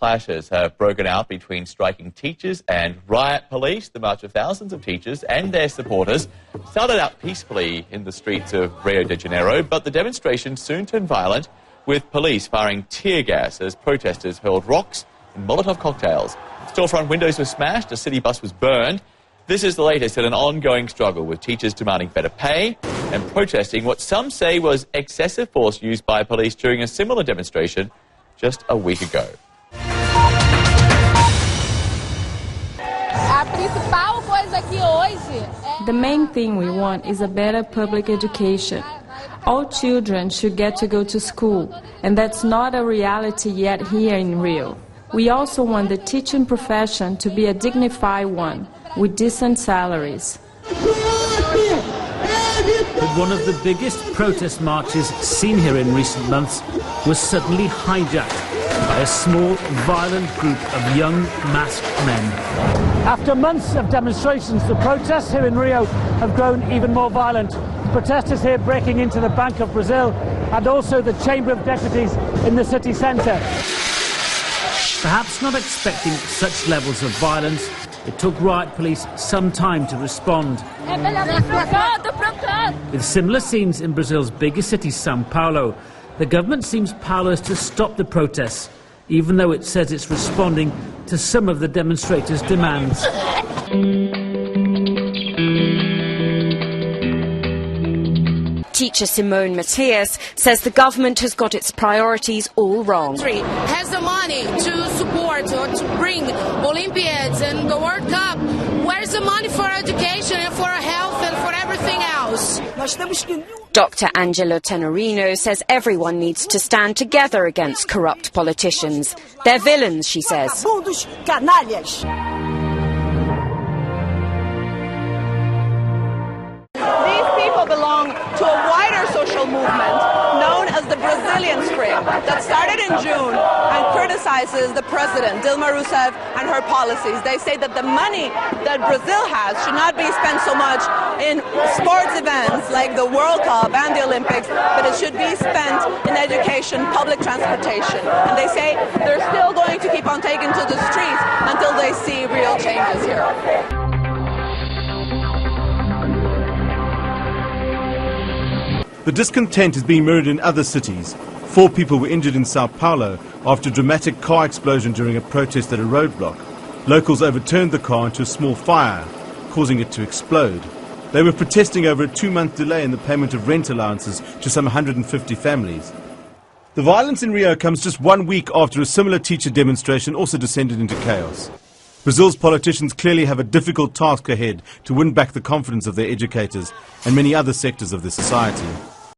clashes have broken out between striking teachers and riot police. The march of thousands of teachers and their supporters started out peacefully in the streets of Rio de Janeiro, but the demonstration soon turned violent, with police firing tear gas as protesters hurled rocks and Molotov cocktails. Storefront windows were smashed, a city bus was burned. This is the latest in an ongoing struggle, with teachers demanding better pay and protesting what some say was excessive force used by police during a similar demonstration just a week ago. The main thing we want is a better public education. All children should get to go to school, and that's not a reality yet here in Rio. We also want the teaching profession to be a dignified one, with decent salaries. But one of the biggest protest marches seen here in recent months was suddenly hijacked by a small, violent group of young, masked men. After months of demonstrations, the protests here in Rio have grown even more violent. Protesters here breaking into the Bank of Brazil and also the Chamber of Deputies in the city centre. Perhaps not expecting such levels of violence, it took riot police some time to respond. With similar scenes in Brazil's biggest city, Sao Paulo, the government seems powerless to stop the protests, even though it says it's responding to some of the demonstrators' demands. Teacher Simone Matias says the government has got its priorities all wrong. Has the money to support or to bring Olympiads and the World Cup. Where's the money for education and for health and for everything else? Dr. Angelo Tenorino says everyone needs to stand together against corrupt politicians. They're villains, she says. Belong to a wider social movement known as the Brazilian Spring that started in June and criticizes the president, Dilma Rousseff, and her policies. They say that the money that Brazil has should not be spent so much in sports events like the World Cup and the Olympics, but it should be spent in education, public transportation. And they say they're still going to keep on taking to the streets until they see real changes here. The discontent is being mirrored in other cities. 4 people were injured in Sao Paulo after a dramatic car explosion during a protest at a roadblock. Locals overturned the car into a small fire, causing it to explode. They were protesting over a 2-month delay in the payment of rent allowances to some 150 families. The violence in Rio comes just 1 week after a similar teacher demonstration also descended into chaos. Brazil's politicians clearly have a difficult task ahead to win back the confidence of their educators and many other sectors of the society.